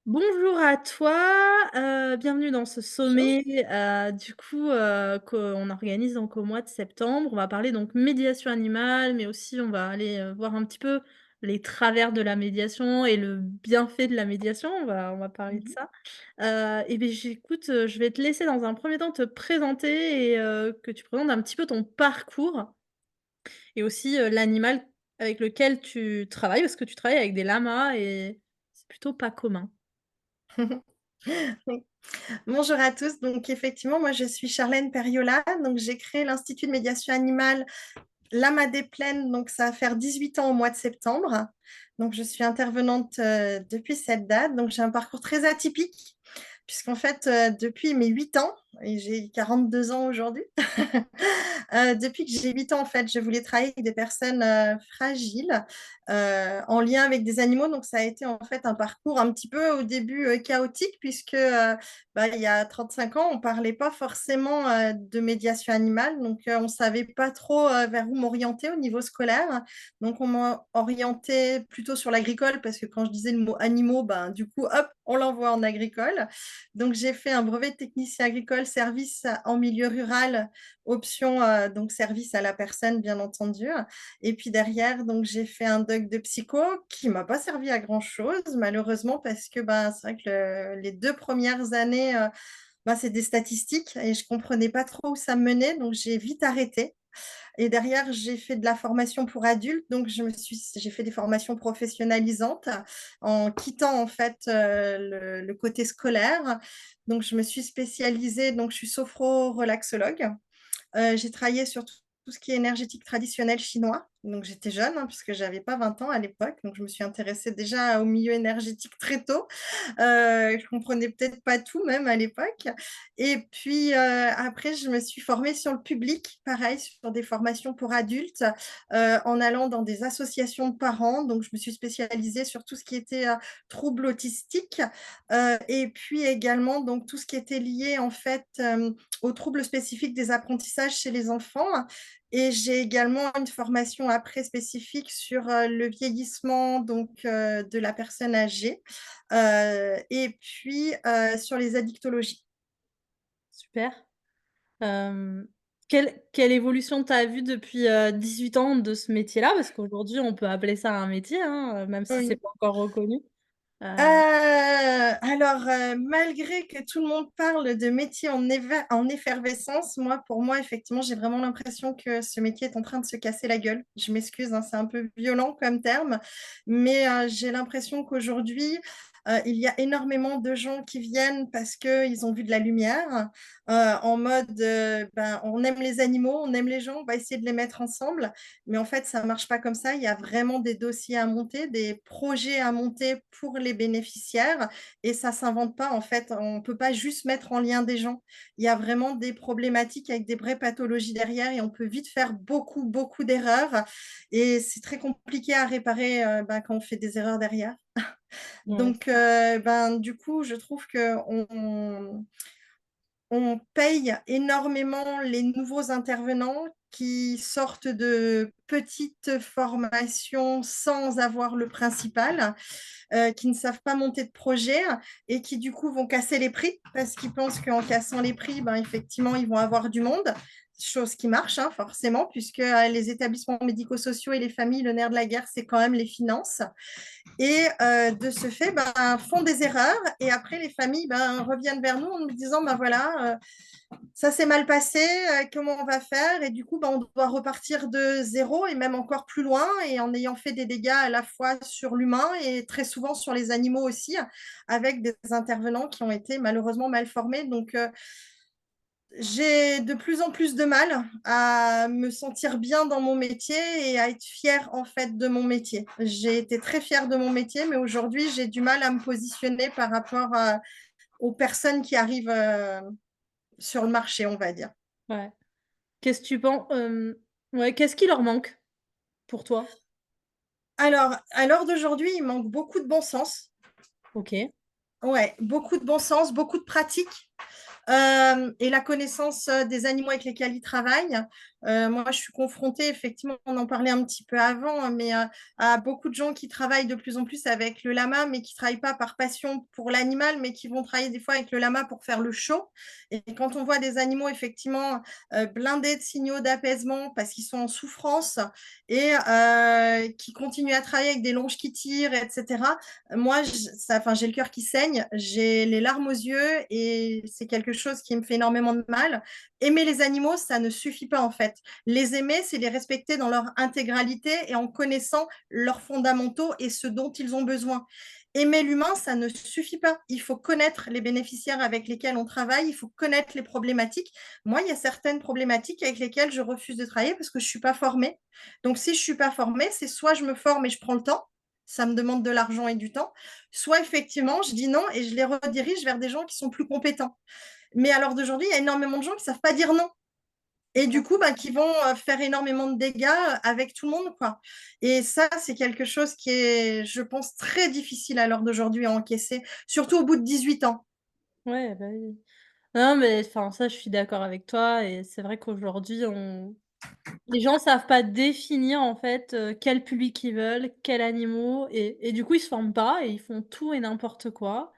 Bonjour à toi, bienvenue dans ce Bonjour. sommet, qu'on organise donc au mois de septembre. On va parler donc médiation animale, mais aussi on va aller, voir un petit peu les travers de la médiation et le bienfait de la médiation. On va parler de Mmh. ça. Et beh, j'écoute, je vais te laisser dans un premier temps te présenter et que tu présentes un petit peu ton parcours et aussi, l'animal avec lequel tu travailles, parce que tu travailles avec des lamas et c'est plutôt pas commun. Oui. Bonjour à tous. Donc effectivement, moi je suis Charlène Perriola, donc j'ai créé l'Institut de médiation animale Lama des Plaines, donc ça va faire 18 ans au mois de septembre. Donc je suis intervenante, depuis cette date, donc j'ai un parcours très atypique puisqu'en fait, depuis mes 8 ans et j'ai 42 ans aujourd'hui. Depuis que j'ai 8 ans, en fait, je voulais travailler avec des personnes, fragiles, en lien avec des animaux. Donc ça a été, en fait, un parcours un petit peu, au début, chaotique puisque, il y a 35 ans, on parlait pas forcément, de médiation animale. Donc, on savait pas trop, vers où m'orienter au niveau scolaire. Donc on m'a orientée plutôt sur l'agricole parce que quand je disais le mot animaux, ben, du coup, hop, on l'envoie en agricole. Donc j'ai fait un brevet de technicien agricole, service en milieu rural, option donc service à la personne, bien entendu. Et puis derrière, donc j'ai fait un doc de psycho qui m'a pas servi à grand-chose, malheureusement, parce que ben, c'est vrai que les 2 premières années, c'est des statistiques et je comprenais pas trop où ça me menait, donc j'ai vite arrêté. Et derrière, j'ai fait de la formation pour adultes, donc j'ai fait des formations professionnalisantes en quittant en fait le côté scolaire. Donc, je me suis spécialisée, donc je suis sophro-relaxologue. J'ai travaillé sur tout ce qui est énergétique traditionnel chinois. Donc j'étais jeune, hein, puisque j'avais pas 20 ans à l'époque, donc je me suis intéressée déjà au milieu énergétique très tôt. Je comprenais peut-être pas tout même à l'époque et puis, après je me suis formée sur le public, pareil sur des formations pour adultes, en allant dans des associations de parents. Donc je me suis spécialisée sur tout ce qui était, troubles autistiques, et puis également donc tout ce qui était lié en fait, aux troubles spécifiques des apprentissages chez les enfants et j'ai également une formation après spécifique sur, le vieillissement donc, de la personne âgée, et puis, sur les addictologies. Super. Hem, quelle évolution tu as vue depuis, 18 ans de ce métier-là? Parce qu'aujourd'hui, on peut appeler ça un métier, hein, même si c'est Oui. pas encore reconnu. Alors, malgré que tout le monde parle de métier en effervescence, pour moi, effectivement, j'ai vraiment l'impression que ce métier est en train de se casser la gueule. Je m'excuse, hein, c'est un peu violent comme terme, mais j'ai l'impression qu'aujourd'hui, il y a énormément de gens qui viennent parce qu'ils ont vu de la lumière, en mode, on aime les animaux, on aime les gens, on va essayer de les mettre ensemble. Mais en fait, ça ne marche pas comme ça. Il y a vraiment des dossiers à monter, des projets à monter pour les bénéficiaires et ça ne s'invente pas en fait. On ne peut pas juste mettre en lien des gens. Il y a vraiment des problématiques avec des vraies pathologies derrière et on peut vite faire beaucoup, beaucoup d'erreurs et c'est très compliqué à réparer, quand on fait des erreurs derrière. Ouais. Donc, du coup, je trouve qu'on paye énormément les nouveaux intervenants qui sortent de petites formations sans avoir le principal, qui ne savent pas monter de projet et qui du coup vont casser les prix parce qu'ils pensent qu'en cassant les prix, effectivement, ils vont avoir du monde. Chose qui marche, hein, forcément, puisque les établissements médico-sociaux et les familles, le nerf de la guerre, c'est quand même les finances. Et de ce fait, font des erreurs. Et après, les familles reviennent vers nous en nous disant, voilà, ça s'est mal passé, comment on va faire? Et du coup, on doit repartir de zéro et même encore plus loin et en ayant fait des dégâts à la fois sur l'humain et très souvent sur les animaux aussi, avec des intervenants qui ont été malheureusement mal formés. Donc, j'ai de plus en plus de mal à me sentir bien dans mon métier et à être fière en fait de mon métier. J'ai été très fière de mon métier, mais aujourd'hui, j'ai du mal à me positionner par rapport aux personnes qui arrivent sur le marché, on va dire. Ouais. Qu'est-ce que tu penses ouais, qu'est-ce qui leur manque pour toi? Alors, à l'heure d'aujourd'hui, il manque beaucoup de bon sens. OK. Ouais, beaucoup de bon sens, beaucoup de pratique et la connaissance des animaux avec lesquels ils travaillent. Moi, je suis confrontée, effectivement, on en parlait un petit peu avant, hein, mais à beaucoup de gens qui travaillent de plus en plus avec le lama, mais qui ne travaillent pas par passion pour l'animal, mais qui vont travailler des fois avec le lama pour faire le show. Et quand on voit des animaux, effectivement, blindés de signaux d'apaisement parce qu'ils sont en souffrance et qui continuent à travailler avec des longes qui tirent, etc., moi, j'ai le cœur qui saigne, j'ai les larmes aux yeux et c'est quelque chose qui me fait énormément de mal. Aimer les animaux, ça ne suffit pas en fait. Les aimer, c'est les respecter dans leur intégralité et en connaissant leurs fondamentaux et ce dont ils ont besoin. Aimer l'humain, ça ne suffit pas. Il faut connaître les bénéficiaires avec lesquels on travaille, il faut connaître les problématiques. Moi, il y a certaines problématiques avec lesquelles je refuse de travailler parce que je ne suis pas formée. Donc, si je ne suis pas formée, c'est soit je me forme et je prends le temps, ça me demande de l'argent et du temps, soit effectivement, je dis non et je les redirige vers des gens qui sont plus compétents. Mais à l'heure d'aujourd'hui, il y a énormément de gens qui ne savent pas dire non. Et du coup, bah, qui vont faire énormément de dégâts avec tout le monde, quoi. Et ça, c'est quelque chose qui est, je pense, très difficile à l'heure d'aujourd'hui à encaisser, surtout au bout de 18 ans. Ouais, bah, oui. Non, mais enfin, ça, je suis d'accord avec toi et c'est vrai qu'aujourd'hui, on les gens savent pas définir, en fait, quel public ils veulent, quels animaux et du coup, ils se forment pas et ils font tout et n'importe quoi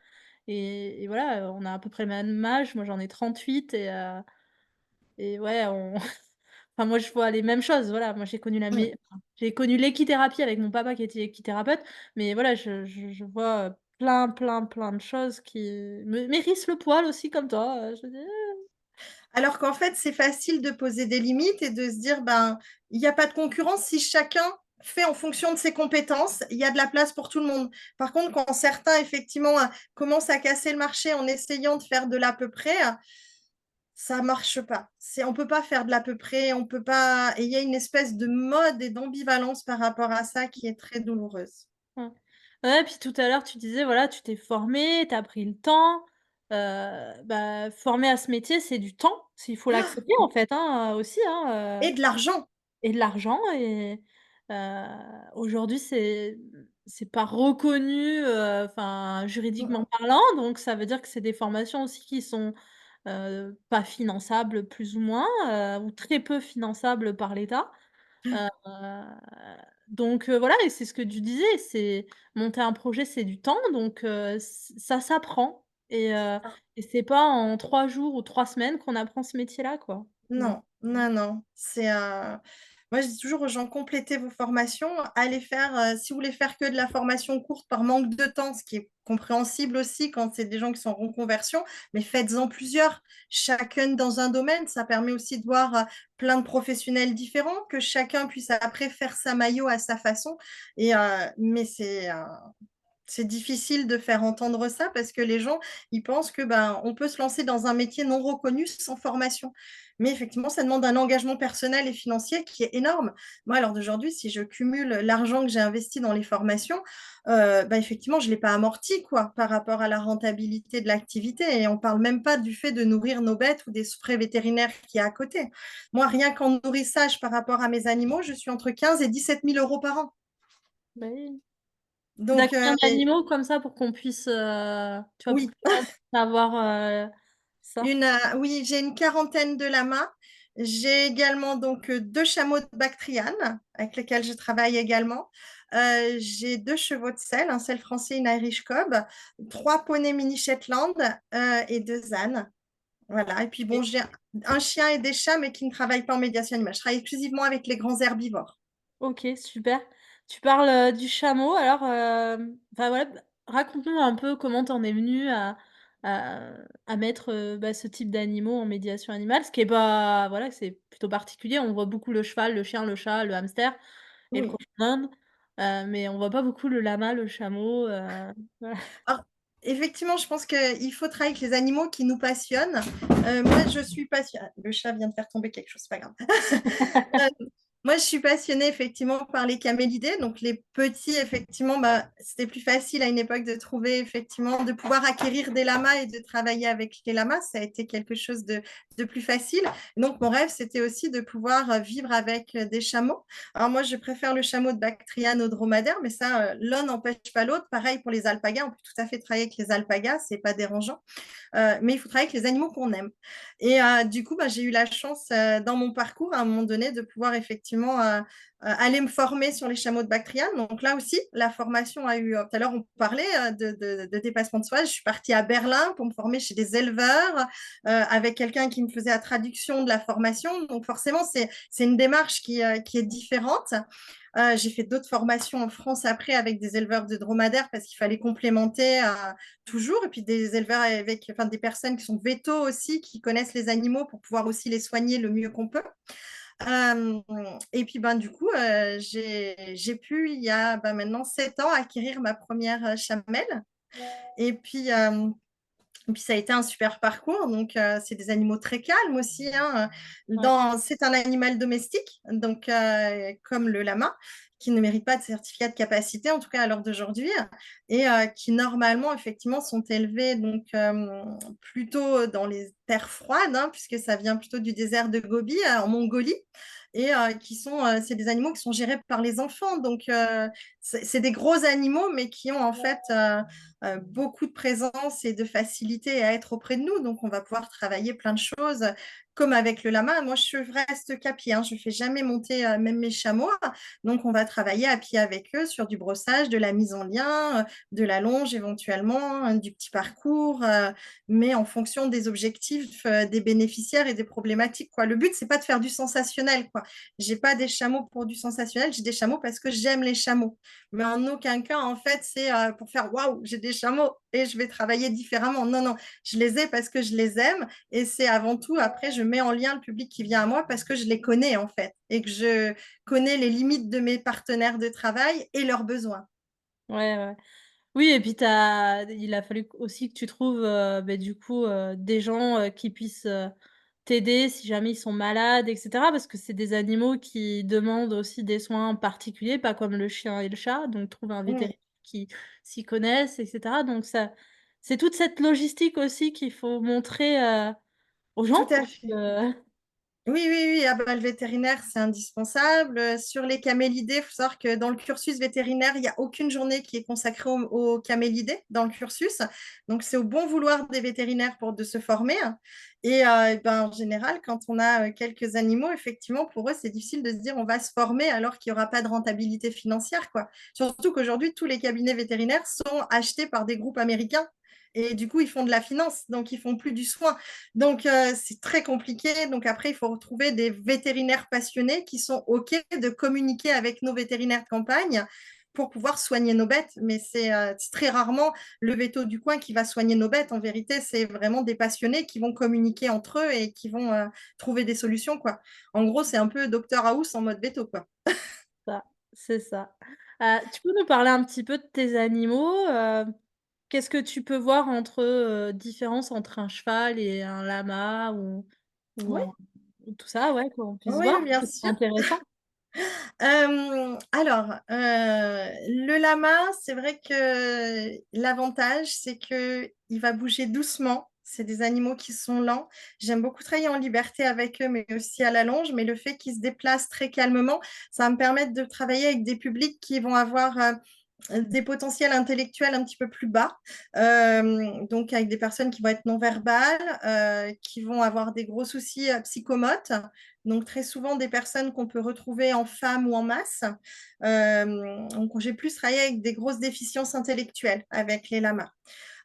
et voilà, on a à peu près le même âge. Moi, j'en ai 38 et ouais, on enfin, moi, je vois les mêmes choses, voilà. Moi, Mm. j'ai connu l'équithérapie avec mon papa qui était équithérapeute, mais voilà, je vois, plein, plein, plein de choses qui m'hérissent le poil aussi comme toi, je me dis: Alors qu'en fait, c'est facile de poser des limites et de se dire, ben, il n'y a pas de concurrence si chacun fait en fonction de ses compétences, il y a de la place pour tout le monde. Par contre, quand certains, effectivement, commencent à casser le marché en essayant de faire de l'à peu près, ça marche pas. On peut pas faire de l'à peu près, on peut pas. Et il y a une espèce de mode et d'ambivalence par rapport à ça qui est très douloureuse. Ouais. Ouais, puis tout à l'heure, tu disais, voilà, tu t'es formé, tu as pris le temps. Bah, former à ce métier, c'est du temps, il faut l'accepter en fait, hein, aussi, Et de l'argent. et de l'argent et aujourd'hui, c'est pas reconnu, enfin, juridiquement Mm, parlant, donc ça veut dire que c'est des formations aussi qui sont, pas finançables plus ou moins, ou très peu finançables par l'État. Heu, donc voilà et c'est ce que tu disais, c'est monter un projet, c'est du temps donc ça s'apprend et c'est pas en 3 jours ou 3 semaines qu'on apprend ce métier-là, quoi. Donc Non, non, non. Moi, je dis toujours aux gens, complétez vos formations, allez faire, si vous voulez faire que de la formation courte par manque de temps, ce qui est compréhensible aussi quand c'est des gens qui sont en reconversion, mais faites-en plusieurs, chacune dans un domaine. Ça permet aussi de voir plein de professionnels différents, que chacun puisse après faire sa maillot à sa façon. Mais c'est difficile de faire entendre ça parce que les gens, ils pensent que ben, on peut se lancer dans un métier non reconnu sans formation. Mais effectivement, ça demande un engagement personnel et financier qui est énorme. Moi, à l'heure d'aujourd'hui, si je cumule l'argent que j'ai investi dans les formations, ben, effectivement, je ne l'ai pas amorti quoi, par rapport à la rentabilité de l'activité. Et on ne parle même pas du fait de nourrir nos bêtes ou des frais vétérinaires qui est à côté. Moi, rien qu'en nourrissage par rapport à mes animaux, je suis entre 15 et 17 000 euros par an. bah, oui. Tu Donc, combien d'animaux comme ça pour qu'on puisse, tu vois, pour oui. que savoir, ça? Oui, j'ai une quarantaine de lamas. J'ai également donc 2 chameaux de Bactriane avec lesquels je travaille également. J'ai 2 chevaux de selle, un selle français et une Irish Cob, 3 poneys mini Shetland et 2 ânes. Voilà. Et puis bon, j'ai un chien et des chats, mais qui ne travaillent pas en médiation animale. Je travaille exclusivement avec les grands herbivores. OK, super. Tu parles, du chameau alors, enfin voilà, raconte-nous un peu comment tu en es venu à à mettre, bah, ce type d'animaux en médiation animale. Ce qui est pas voilà, c'est plutôt particulier. On voit beaucoup le cheval, le chien, le chat, le hamster et le Oui. cochon d'Inde, mais on voit pas beaucoup le lama, le chameau, voilà. Alors, effectivement, je pense qu'il faut travailler avec les animaux qui nous passionnent. Moi, je suis passionnée. Le chat vient de faire tomber quelque chose, c'est pas grave. Moi, je suis passionnée effectivement par les camélidés. Donc, les petits, effectivement, bah, c'était plus facile à une époque de trouver, effectivement, de pouvoir acquérir des lamas et de travailler avec les lamas. Ça a été quelque chose de plus facile. Donc, mon rêve, c'était aussi de pouvoir vivre avec des chameaux. Alors, moi, je préfère le chameau de Bactriane au dromadaire, mais ça, l'un n'empêche pas l'autre. Pareil pour les alpagas. On peut tout à fait travailler avec les alpagas, c'est pas dérangeant. Mais il faut travailler avec les animaux qu'on aime. Et du coup, bah, j'ai eu la chance dans mon parcours à un moment donné de pouvoir effectivement aller me former sur les chameaux de Bactriane. Donc là aussi, la formation a eu, tout à l'heure on parlait de dépassement de soi, je suis partie à Berlin pour me former chez des éleveurs avec quelqu'un qui me faisait la traduction de la formation. Donc forcément, c'est une démarche qui est différente. J'ai fait d'autres formations en France après avec des éleveurs de dromadaires parce qu'il fallait complémenter toujours. Et puis des éleveurs avec, enfin, des personnes qui sont vétos aussi, qui connaissent les animaux pour pouvoir aussi les soigner le mieux qu'on peut. Euh, et puis ben, du coup, j'ai pu, il y a ben, maintenant 7 ans, acquérir ma première chamelle. Et puis, ça a été un super parcours. Donc, c'est des animaux très calmes aussi, hein. Ouais. C'est un animal domestique, donc comme le lama, qui ne mérite pas de certificat de capacité, en tout cas à l'heure d'aujourd'hui, et qui normalement, effectivement, sont élevés donc plutôt dans les terres froides, hein, puisque ça vient plutôt du désert de Gobi, en Mongolie. Et c'est des animaux qui sont gérés par les enfants. Donc, c'est des gros animaux, mais qui ont en fait beaucoup de présence et de facilité à être auprès de nous. Donc, on va pouvoir travailler plein de choses, comme avec le lama. Moi, je reste qu'à pied, hein. Je ne fais jamais monter même mes chameaux. Donc, on va travailler à pied avec eux sur du brossage, de la mise en lien, de la longe éventuellement, du petit parcours, mais en fonction des objectifs des bénéficiaires et des problématiques, quoi. Le but, c'est pas de faire du sensationnel, quoi. J'ai pas des chameaux pour du sensationnel, j'ai des chameaux parce que j'aime les chameaux. Mais en aucun cas, en fait, c'est pour faire waouh, j'ai des chameaux et je vais travailler différemment. Non, non, je les ai parce que je les aime et c'est avant tout, après, je mets en lien le public qui vient à moi parce que je les connais, en fait, et que je connais les limites de mes partenaires de travail et leurs besoins. Ouais, ouais. Oui et puis il a fallu aussi que tu trouves, du coup, des gens, qui puissent, t'aider si jamais ils sont malades et cetera. Parce que c'est des animaux qui demandent aussi des soins particuliers, pas comme le chien et le chat, donc trouver un Mm, vétérinaire qui s'y connaisse et cetera. Donc ça c'est toute cette logistique aussi qu'il faut montrer, aux tout gens à pour fait. que Oui, oui, oui. Ah bah, le vétérinaire, c'est indispensable. Sur les camélidés, il faut savoir que dans le cursus vétérinaire, il n'y a aucune journée qui est consacrée aux camélidés dans le cursus. Donc, c'est au bon vouloir des vétérinaires de se former. Et ben, en général, quand on a quelques animaux, effectivement, pour eux, c'est difficile de se dire on va se former alors qu'il n'y aura pas de rentabilité financière, quoi. Surtout qu'aujourd'hui, tous les cabinets vétérinaires sont achetés par des groupes américains. Et du coup, ils font de la finance, donc ils font plus du soin. Donc, c'est très compliqué. Donc, après, il faut retrouver des vétérinaires passionnés qui sont OK de communiquer avec nos vétérinaires de campagne pour pouvoir soigner nos bêtes. Mais c'est très rarement le veto du coin qui va soigner nos bêtes. En vérité, c'est vraiment des passionnés qui vont communiquer entre eux et qui vont trouver des solutions, quoi. En gros, c'est un peu Docteur House en mode veto, quoi. ça, c'est ça. Tu peux nous parler un petit peu de tes animaux? Qu'est-ce que tu peux voir entre, différence entre un cheval et un lama ou Oui, un ou tout ça, ouais, qu'on puisse oui, voir, bien c'est sûr. intéressant. Alors, le lama, c'est vrai que l'avantage, c'est que il va bouger doucement. C'est des animaux qui sont lents. J'aime beaucoup travailler en liberté avec eux, mais aussi à la longe. Mais le fait qu'ils se déplacent très calmement, ça va me permettre de travailler avec des publics qui vont avoir des potentiels intellectuels un petit peu plus bas, donc avec des personnes qui vont être non-verbales, qui vont avoir des gros soucis psychomotes, donc très souvent des personnes qu'on peut retrouver en femmes ou en masse. Donc j'ai plus travaillé avec des grosses déficiences intellectuelles avec les lamas.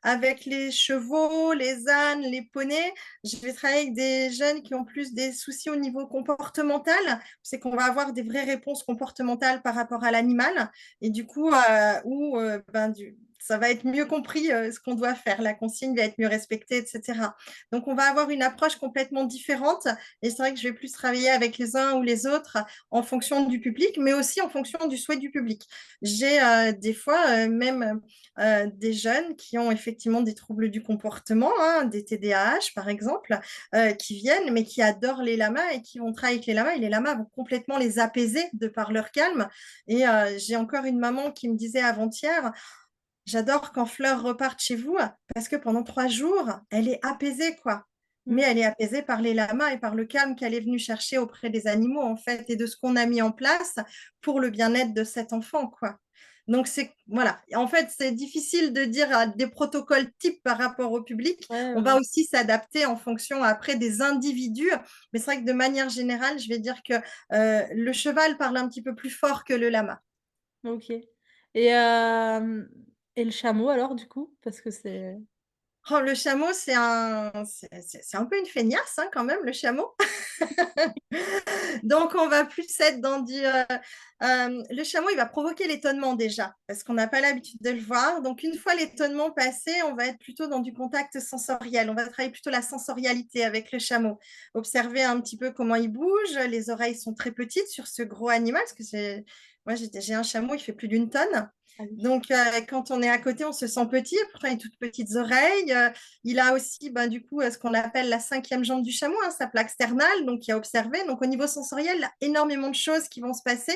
Avec les chevaux, les ânes, les poneys, je vais travailler avec des jeunes qui ont plus des soucis au niveau comportemental. C'est qu'on va avoir des vraies réponses comportementales par rapport à l'animal. Et du coup, ben, ça va être mieux compris, ce qu'on doit faire. La consigne va être mieux respectée et cetera. Donc on va avoir une approche complètement différente et c'est vrai que je vais plus travailler avec les uns ou les autres en fonction du public, mais aussi en fonction du souhait du public. J'ai, des fois, même, des jeunes qui ont effectivement des troubles du comportement, hein, des TDAH par exemple, qui viennent, mais qui adorent les lamas et qui vont travailler avec les lamas et les lamas vont complètement les apaiser de par leur calme et j'ai encore une maman qui me disait avant-hier: «J'adore quand Fleur reparte chez vous parce que pendant 3 jours, elle est apaisée, quoi». Mais Mmh. elle est apaisée par les lamas et par le calme qu'elle est venue chercher auprès des animaux, en fait et de ce qu'on a mis en place pour le bien-être de cet enfant, quoi. Donc c'est voilà, en fait, c'est difficile de dire, des protocoles types par rapport au public. Ouais, On va aussi s'adapter en fonction après des individus, mais c'est vrai que de manière générale, je vais dire que, le cheval parle un petit peu plus fort que le lama. OK. Et le chameau alors du coup? Parce que c'est Oh, le chameau, c'est un peu une feignasse, hein, quand même, le chameau. Donc on va plus être dans le chameau, il va provoquer l'étonnement déjà, parce qu'on n'a pas l'habitude de le voir. Donc une fois l'étonnement passé, on va être plutôt dans du contact sensoriel. On va travailler plutôt la sensorialité avec le chameau. Observer un petit peu comment il bouge. Les oreilles sont très petites sur ce gros animal, parce que moi j'ai un chameau, il fait plus d'une tonne. ah oui. Donc, quand on est à côté, on se sent petit. Pourtant, il a toutes petites oreilles. Il a aussi, ben, du coup, ce qu'on appelle la cinquième jambe du chameau, hein, sa plaque sternale, donc qui a observé. Donc, au niveau sensoriel, il y a énormément de choses qui vont se passer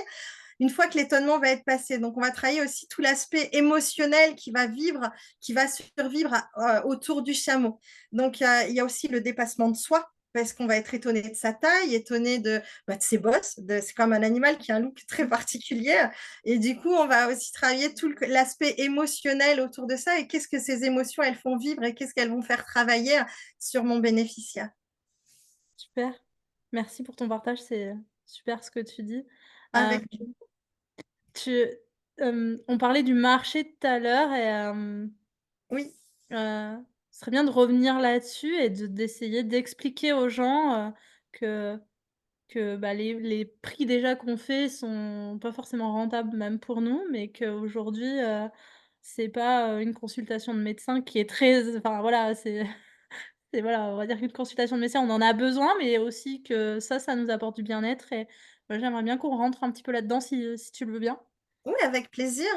une fois que l'étonnement va être passé. Donc, on va travailler aussi tout l'aspect émotionnel qui va vivre, qui va survivre autour du chameau. Donc, il y a aussi le dépassement de soi parce qu'on va être étonné de sa taille, étonné de ses bosses. C'est comme un animal qui a un look très particulier. Et du coup, on va aussi travailler tout l'aspect émotionnel autour de ça et qu'est-ce que ces émotions, elles font vivre et qu'est-ce qu'elles vont faire travailler sur mon bénéficiaire. Super. Merci pour ton partage, c'est super ce que tu dis. Hem, Avec tu On parlait du marché tout à l'heure et Oui, ce serait bien de revenir là-dessus et d'essayer d'expliquer aux gens, que bah, les prix déjà qu'on fait sont pas forcément rentables même pour nous, mais qu'aujourd'hui, c'est pas, une consultation de médecin qui est très enfin voilà, c'est voilà, on va dire qu'une consultation de médecin, on en a besoin, mais aussi que ça nous apporte du bien-être et bah, j'aimerais bien qu'on rentre un petit peu là-dedans si tu le veux bien. oui, avec plaisir.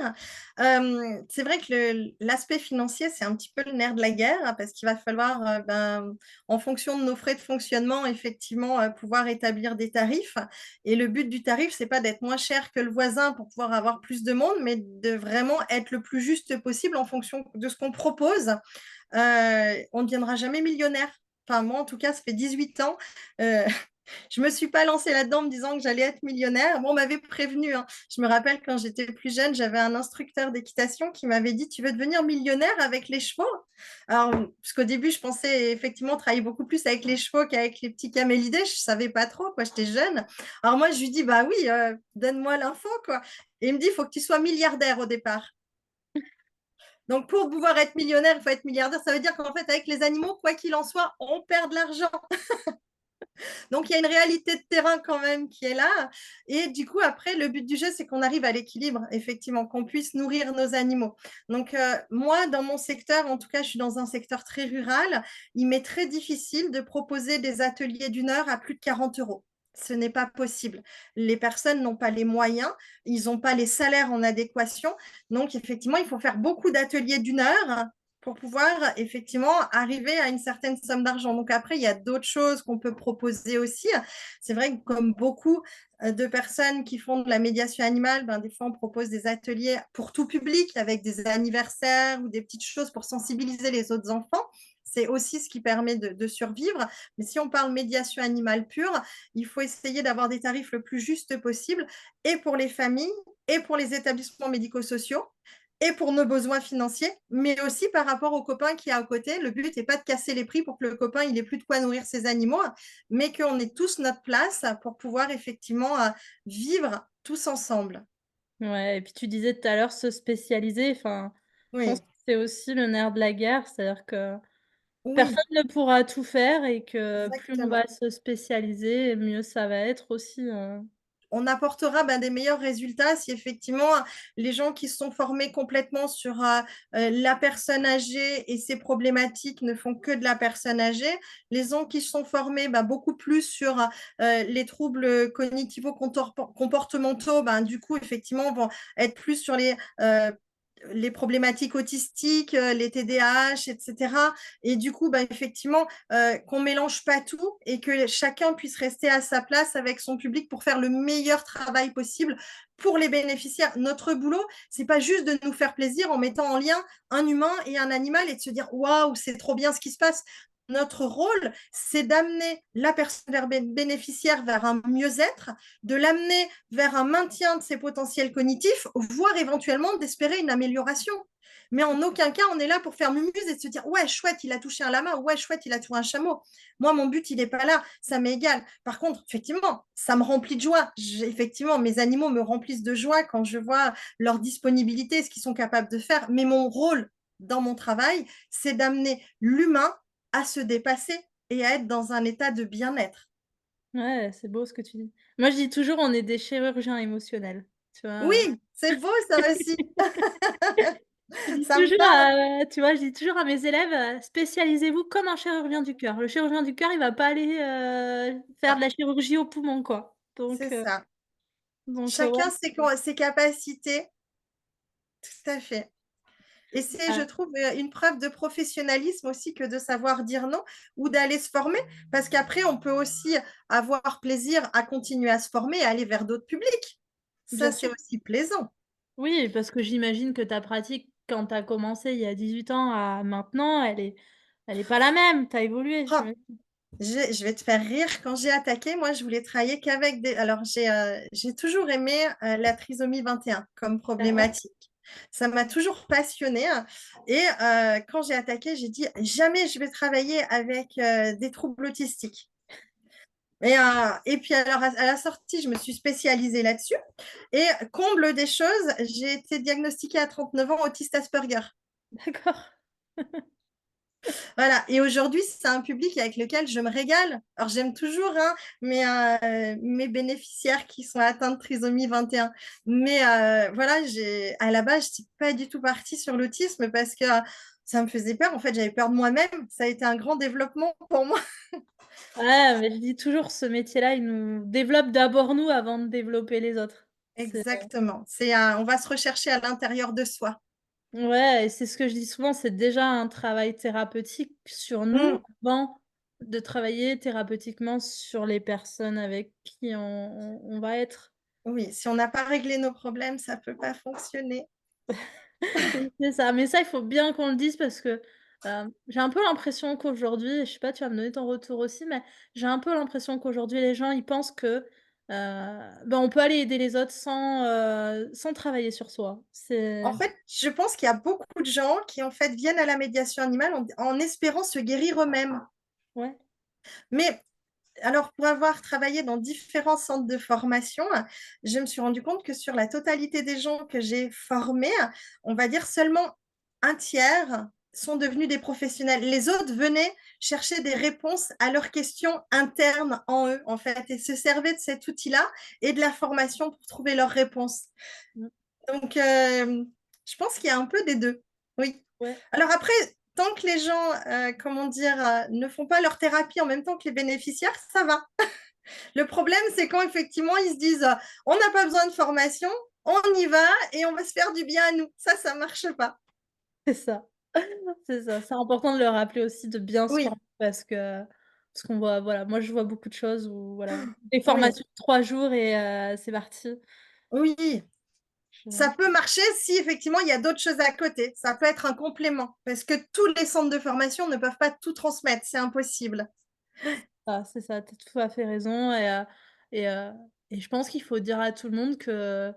C'est vrai que l'aspect financier, c'est un petit peu le nerf de la guerre hein, parce qu'il va falloir, ben, en fonction de nos frais de fonctionnement, effectivement, pouvoir établir des tarifs et le but du tarif, c'est pas d'être moins cher que le voisin pour pouvoir avoir plus de monde, mais de vraiment être le plus juste possible en fonction de ce qu'on propose. On ne deviendra jamais millionnaire. Enfin, moi, en tout cas, ça fait 18 ans. Euh, je me suis pas lancée là-dedans en me disant que j'allais être millionnaire. Bon, on m'avait prévenu, hein. Je me rappelle quand j'étais plus jeune, j'avais un instructeur d'équitation qui m'avait dit: «Tu veux devenir millionnaire avec les chevaux?» Alors, parce qu'au début, je pensais effectivement travailler beaucoup plus avec les chevaux qu'avec les petits camélidés. Je savais pas trop, quoi. J'étais jeune. Alors moi, je lui dis: «Bah oui, donne-moi l'info, quoi». Et il me dit: «Il faut que tu sois milliardaire au départ». Donc, pour pouvoir être millionnaire, il faut être milliardaire. Ça veut dire qu'en fait, avec les animaux, quoi qu'il en soit, on perd de l'argent. Donc, il y a une réalité de terrain quand même qui est là. Et du coup, après, le but du jeu, c'est qu'on arrive à l'équilibre, effectivement, qu'on puisse nourrir nos animaux. Donc, moi, dans mon secteur, en tout cas, je suis dans un secteur très rural, il m'est très difficile de proposer des ateliers d'une heure à plus de 40 euros. Ce n'est pas possible. Les personnes n'ont pas les moyens, ils n'ont pas les salaires en adéquation. Donc, effectivement, il faut faire beaucoup d'ateliers d'une heure pour pouvoir effectivement arriver à une certaine somme d'argent. Donc après, il y a d'autres choses qu'on peut proposer aussi. C'est vrai que comme beaucoup de personnes qui font de la médiation animale, ben, des fois on propose des ateliers pour tout public avec des anniversaires ou des petites choses pour sensibiliser les autres enfants. C'est aussi ce qui permet de survivre. Mais si on parle médiation animale pure, il faut essayer d'avoir des tarifs le plus juste possible et pour les familles et pour les établissements médico-sociaux et pour nos besoins financiers, mais aussi par rapport au copain qui est à côté. Le but n'est pas de casser les prix pour que le copain il ait plus de quoi nourrir ses animaux, mais qu'on ait tous notre place pour pouvoir effectivement vivre tous ensemble. Ouais et puis tu disais tout à l'heure se spécialiser, enfin, je pense Oui, que c'est aussi le nerf de la guerre, c'est-à-dire que oui, personne ne pourra tout faire et que plus on exactement. va se spécialiser, mieux ça va être aussi, on apportera, ben, des meilleurs résultats si effectivement les gens qui se sont formés complètement sur la personne âgée et ses problématiques ne font que de la personne âgée. Les gens qui se sont formés ben, beaucoup plus sur les troubles cognitivo-comportementaux, ben, du coup, effectivement, vont être plus sur les problématiques autistiques, les TDAH, etc. Et du coup, bah, effectivement, qu'on mélange pas tout et que chacun puisse rester à sa place avec son public pour faire le meilleur travail possible pour les bénéficiaires. Notre boulot, c'est pas juste de nous faire plaisir en mettant en lien un humain et un animal et de se dire waouh, c'est trop bien ce qui se passe. Notre rôle, c'est d'amener la personne bénéficiaire vers un mieux-être, de l'amener vers un maintien de ses potentiels cognitifs, voire éventuellement d'espérer une amélioration. Mais en aucun cas, on est là pour faire mumuse et de se dire ouais, chouette, il a touché un lama, ouais, chouette, il a touché un chameau. Moi, mon but, il n'est pas là, ça m'est égal. Par contre, effectivement, ça me remplit de joie. Effectivement, mes animaux me remplissent de joie quand je vois leur disponibilité, ce qu'ils sont capables de faire. Mais mon rôle dans mon travail, c'est d'amener l'humain à se dépasser et à être dans un état de bien-être. Ouais, c'est beau ce que tu dis. Moi, je dis toujours: «On est des chirurgiens émotionnels», tu Oui, vois? c'est beau ça aussi. Je dis Ça me toujours, parle. tu vois, je dis toujours à mes élèves, «Spécialisez-vous comme un chirurgien du cœur». Le chirurgien du cœur, il va pas aller, faire de Ah, la chirurgie au poumon, quoi. c'est ça. Ouais, Chacun ses capacités, tout à fait. Et c'est, je bah, trouve, une preuve de professionnalisme aussi que de savoir dire non ou d'aller se former. Parce qu'après, on peut aussi avoir plaisir à continuer à se former et aller vers d'autres publics. Ça, bien c'est sûr. aussi plaisant. Oui, parce que j'imagine que ta pratique, quand tu as commencé il y a 18 ans à maintenant, elle est pas la même. Tu as évolué, Oh, j'imagine. je vais te faire rire. Quand j'ai attaqué, moi, je voulais travailler qu'avec des. Alors, j'ai toujours aimé la trisomie 21 comme D'accord. problématique. Ça m'a toujours passionnée, hein. Et quand j'ai attaqué, j'ai dit jamais je vais travailler avec des troubles autistiques. Et puis, alors, à la sortie, je me suis spécialisée là-dessus. Et comble des choses, j'ai été diagnostiquée à 39 ans autiste Asperger. D'accord. Voilà, et aujourd'hui, c'est un public avec lequel je me régale. Alors, j'aime toujours hein, mes bénéficiaires qui sont atteints de trisomie 21. Mais voilà, à la base, je n'étais pas du tout partie sur l'autisme parce que ça me faisait peur. En fait, j'avais peur de moi-même. Ça a été un grand développement pour moi. Ouais, mais je dis toujours, ce métier-là, il nous développe d'abord nous avant de développer les autres. C'est Exactement. On va se rechercher à l'intérieur de soi. Ouais, et c'est ce que je dis souvent, c'est déjà un travail thérapeutique sur nous Mm. avant de travailler thérapeutiquement sur les personnes avec qui on va être. Oui, si on n'a pas réglé nos problèmes, ça ne peut pas fonctionner. Oui, c'est ça, mais ça, il faut bien qu'on le dise parce que, j'ai un peu l'impression qu'aujourd'hui, je sais pas, tu vas me donner ton retour aussi, mais j'ai un peu l'impression qu'aujourd'hui les gens, ils pensent que, on peut aller aider les autres sans travailler sur soi. En C'est fait, je pense qu'il y a beaucoup de gens qui en fait viennent à la médiation animale en espérant se guérir eux-mêmes. Ouais, Mais alors, pour avoir travaillé dans différents centres de formation, je me suis rendu compte que sur la totalité des gens que j'ai formés, on va dire seulement un tiers sont devenus des professionnels. Les autres venaient chercher des réponses à leurs questions internes en eux, en fait, et se servaient de cet outil-là et de la formation pour trouver leurs réponses. mmh, Donc, je pense qu'il y a un peu des deux. Oui. ouais. Alors après, tant que les gens, comment dire, ne font pas leur thérapie en même temps que les bénéficiaires, ça va. Le problème, c'est quand effectivement ils se disent, on n'a pas besoin de formation, on y va et on va se faire du bien à nous. Ça marche pas. C'est ça. C'est ça. C'est important de le rappeler aussi, de bien se Oui, former parce qu'on voit voilà, moi je vois beaucoup de choses où voilà, des oui, formations de 3 jours et c'est parti. oui. Ça Je peut marcher si effectivement il y a d'autres choses à côté. Ça peut être un complément parce que tous les centres de formation ne peuvent pas tout transmettre, c'est impossible. c'est ça, tu as tout à fait raison et heu et je pense qu'il faut dire à tout le monde que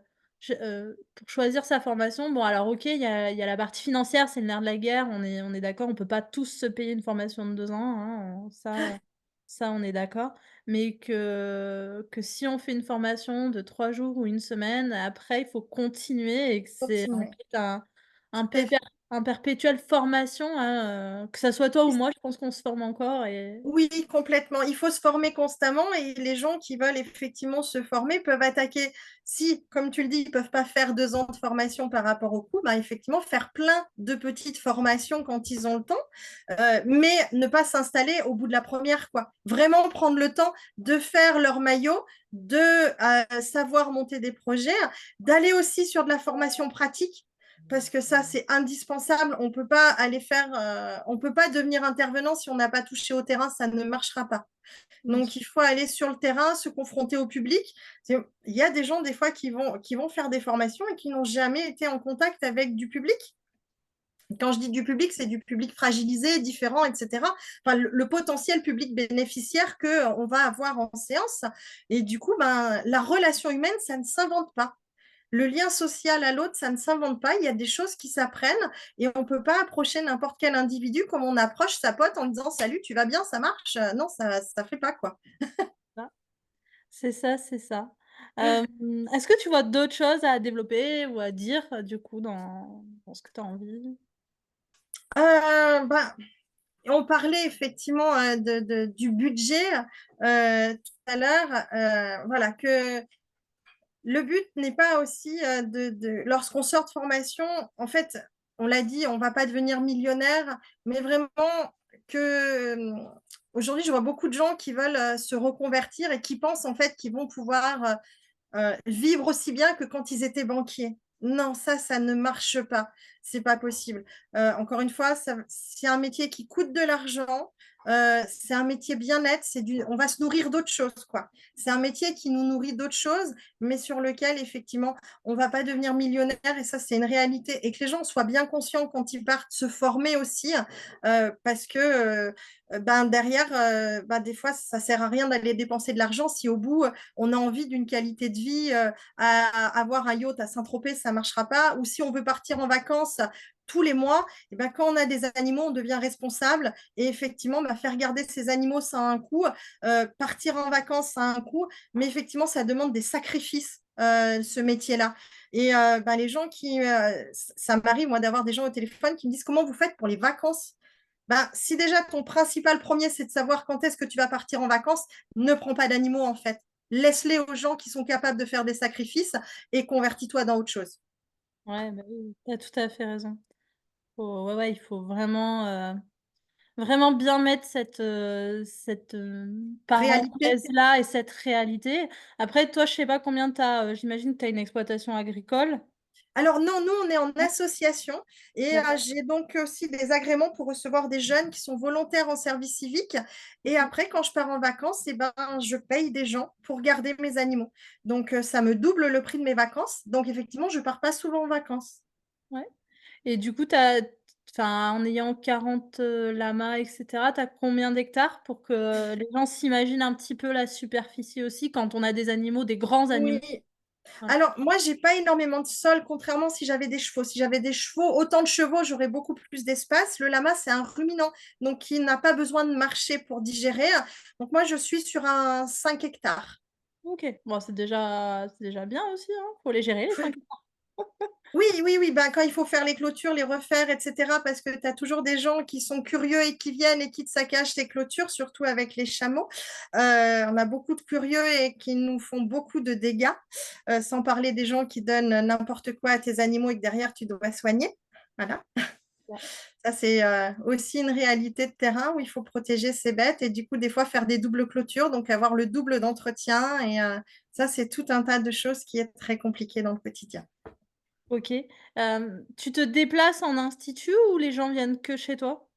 pour choisir sa formation, bon alors OK, il y a la partie financière, c'est le nerf de la guerre, on est d'accord, on peut pas tous se payer une formation de 2 ans, hein, ça on est d'accord. Mais que si on fait une formation de 3 jours ou une semaine, après il faut continuer et que c'est en Continuer. fait un pépère un perpétuel formation, hein, que ça soit toi ou moi, je pense qu'on se forme encore et Oui, complètement. Il faut se former constamment et les gens qui veulent effectivement se former peuvent attaquer. Si, comme tu le dis, ils ne peuvent pas faire 2 ans de formation par rapport au coût, ben effectivement, faire plein de petites formations quand ils ont le temps, mais ne pas s'installer au bout de la première, quoi. Vraiment prendre le temps de faire leur maillot, de savoir monter des projets, d'aller aussi sur de la formation pratique parce que ça, c'est indispensable. On peut pas aller faire, on peut pas devenir intervenant si on n'a pas touché au terrain, ça ne marchera pas. bien Donc, sûr. il faut aller sur le terrain, se confronter au public. Il y a des gens, des fois, qui vont faire des formations et qui n'ont jamais été en contact avec du public. Quand je dis du public, c'est du public fragilisé, différent, etc. Enfin, le potentiel public bénéficiaire qu'on va avoir en séance. Et du coup, ben, la relation humaine, ça ne s'invente pas. Le lien social à l'autre, ça ne s'invente pas. Il y a des choses qui s'apprennent et on ne peut pas approcher n'importe quel individu comme on approche sa pote en disant salut, tu vas bien, ça marche? Non, ça ne fait pas quoi. Ça, c'est ça, c'est ça. Est-ce que tu vois d'autres choses à développer ou à dire, du coup, dans ce que tu as envie? Ben, on parlait effectivement du budget tout à l'heure. Voilà, que le but n'est pas aussi lorsqu'on sort de formation, en fait, on l'a dit, on ne va pas devenir millionnaire, mais vraiment que aujourd'hui, je vois beaucoup de gens qui veulent se reconvertir et qui pensent en fait qu'ils vont pouvoir vivre aussi bien que quand ils étaient banquiers. Non, ça ne marche pas. C'est pas possible. Encore une fois, c'est un métier qui coûte de l'argent. C'est un métier bien net. On va se nourrir d'autres choses, quoi. C'est un métier qui nous nourrit d'autres choses, mais sur lequel, effectivement, on va pas devenir millionnaire. Et ça, c'est une réalité. Et que les gens soient bien conscients quand ils partent se former aussi, parce que ben, derrière, ben, des fois, ça sert à rien d'aller dépenser de l'argent si au bout, on a envie d'une qualité de vie, à avoir un yacht à Saint-Tropez, ça ne marchera pas. Ou si on veut partir en vacances tous les mois, et ben, quand on a des animaux, on devient responsable. Et effectivement, bah, faire garder ces animaux, ça a un coût. Partir en vacances, ça a un coût. Mais effectivement, ça demande des sacrifices, ce métier-là. Et bah, les gens ça m'arrive, moi, d'avoir des gens au téléphone qui me disent comment vous faites pour les vacances? Ben, si déjà ton principal premier, c'est de savoir quand est-ce que tu vas partir en vacances, ne prends pas d'animaux en fait. Laisse-les aux gens qui sont capables de faire des sacrifices et convertis-toi dans autre chose. Ouais, bah, oui, tu as tout à fait raison. Ouais, ouais, il faut vraiment bien mettre cette Réalité. parenthèse-là et cette réalité. Après, toi, je sais pas combien tu as, j'imagine que tu as une exploitation agricole? Alors non, nous, on est en Non? association et D'accord. j'ai donc aussi des agréments pour recevoir des jeunes qui sont volontaires en service civique. Et OK. après, quand je pars en vacances, eh ben, je paye des gens pour garder mes animaux. Donc, ça me double le prix de mes vacances. Donc, effectivement, je pars pas souvent en vacances. Ouais. Et du coup, tu as enfin, en ayant 40 lamas et cetera, tu as combien d'hectares pour que les gens s'imaginent un petit peu la superficie aussi quand on a des animaux, des grands Oui, animaux? Voilà. alors, moi, j'ai pas énormément de sol, contrairement si j'avais des chevaux. Si j'avais des chevaux, autant de chevaux, j'aurais beaucoup plus d'espace. Le lama, c'est un ruminant, donc qui n'a pas besoin de marcher pour digérer. Donc, moi, je suis sur un 5 hectares. OK. Bon, c'est déjà bien aussi, hein. Faut les gérer les 5 hectares. Oui, oui, oui, ben, quand il faut faire les clôtures, les refaire, etc., parce que tu as toujours des gens qui sont curieux et qui viennent et qui te saccagent tes clôtures, surtout avec les chameaux. On a beaucoup de curieux et qui nous font beaucoup de dégâts, sans parler des gens qui donnent n'importe quoi à tes animaux et que derrière, tu dois soigner. Voilà. Ouais. Ça, c'est aussi une réalité de terrain où il faut protéger ses bêtes et du coup, des fois, faire des doubles clôtures, donc avoir le double d'entretien. Et ça, c'est tout un tas de choses qui est très compliqué dans le quotidien. OK. Tu te déplaces en institut ou les gens viennent que chez toi?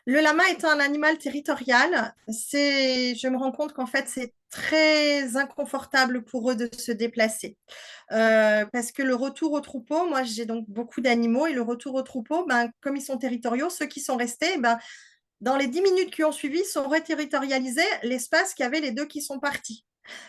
Le lama étant un animal territorial, je me rends compte qu'en fait, c'est très inconfortable pour eux de se déplacer. Parce que le retour au troupeau, moi j'ai donc beaucoup d'animaux et le retour au troupeau, ben, comme ils sont territoriaux, ceux qui sont restés, ben, dans les 10 minutes qui ont suivi, sont reterritorialisés l'espace qu'avaient les deux qui sont partis.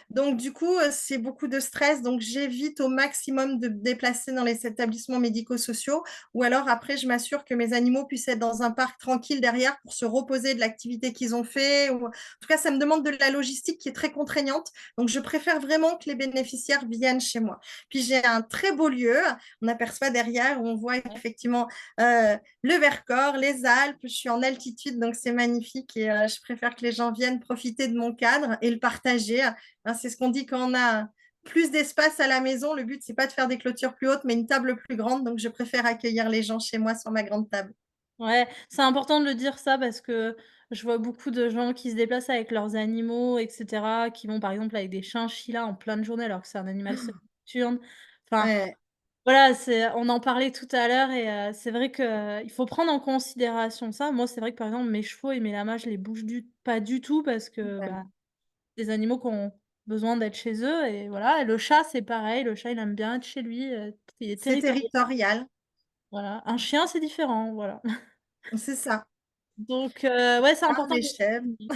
Donc, du coup, c'est beaucoup de stress. Donc, j'évite au maximum de me déplacer dans les établissements médico-sociaux. Ou alors, après, je m'assure que mes animaux puissent être dans un parc tranquille derrière pour se reposer de l'activité qu'ils ont fait. En tout cas, ça me demande de la logistique qui est très contraignante. Donc, je préfère vraiment que les bénéficiaires viennent chez moi. Puis, j'ai un très beau lieu. On aperçoit derrière où on voit effectivement le Vercors, les Alpes. Je suis en altitude, donc c'est magnifique. Et je préfère que les gens viennent profiter de mon cadre et le partager. Hein, c'est ce qu'on dit quand on a plus d'espace à la maison. Le but, c'est pas de faire des clôtures plus hautes, mais une table plus grande. Donc, je préfère accueillir les gens chez moi sur ma grande table. Ouais, c'est important de le dire ça parce que je vois beaucoup de gens qui se déplacent avec leurs animaux et cetera, qui vont par exemple avec des chinchillas en pleine journée alors que c'est un animal nocturne. Enfin, Ouais, voilà, on en parlait tout à l'heure et c'est vrai qu'il faut prendre en considération ça. Moi, c'est vrai que par exemple mes chevaux et mes lamas, je les bouge pas du tout parce que, bah, totalement. des animaux qui ont besoin d'être chez eux et voilà. Et le chat, c'est pareil, le chat, il aime bien être chez lui, il est C'est territorial, territorial, voilà. Un chien, c'est différent, voilà. c'est ça. Donc ouais, c'est Ah, important les de le chèvres, souligner.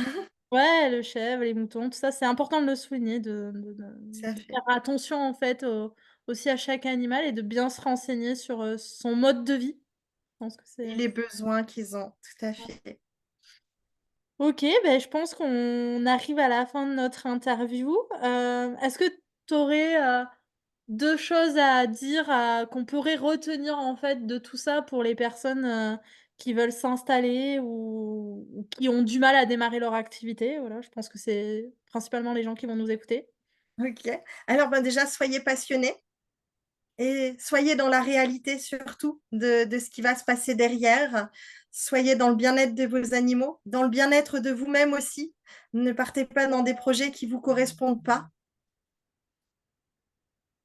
Ouais, le chèvre, les moutons, tout ça, c'est important de le souligner, ça de fait. faire attention en fait aussi à chaque animal et de bien se renseigner sur, son mode de vie. Je pense que Et c'est les besoins qu'ils ont, tout à fait. OK, beh, je pense qu'on arrive à la fin de notre interview. Est-ce que tu aurais, 2 choses à dire, qu'on pourrait retenir en fait de tout ça pour les personnes, qui veulent s'installer ou qui ont du mal à démarrer leur activité? Voilà, je pense que c'est principalement les gens qui vont nous écouter. OK. Alors, ben, déjà, soyez passionnés et soyez dans la réalité surtout de ce qui va se passer derrière. Soyez dans le bien-être de vos animaux, dans le bien-être de vous-même aussi. Ne partez pas dans des projets qui vous correspondent pas.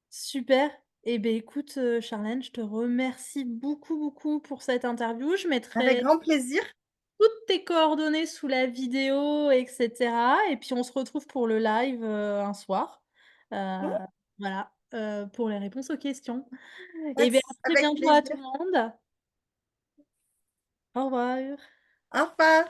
Super. Et beh, écoute, Charlène, je te remercie beaucoup, beaucoup pour cette interview. Je Avec mettrai grand plaisir. toutes tes coordonnées sous la vidéo et cetera et puis on se retrouve pour le live, un soir. Mmh, Voilà, pour les réponses aux questions pas et de beh, à très avec bientôt à tout plaisir. le monde. Au revoir. Au revoir.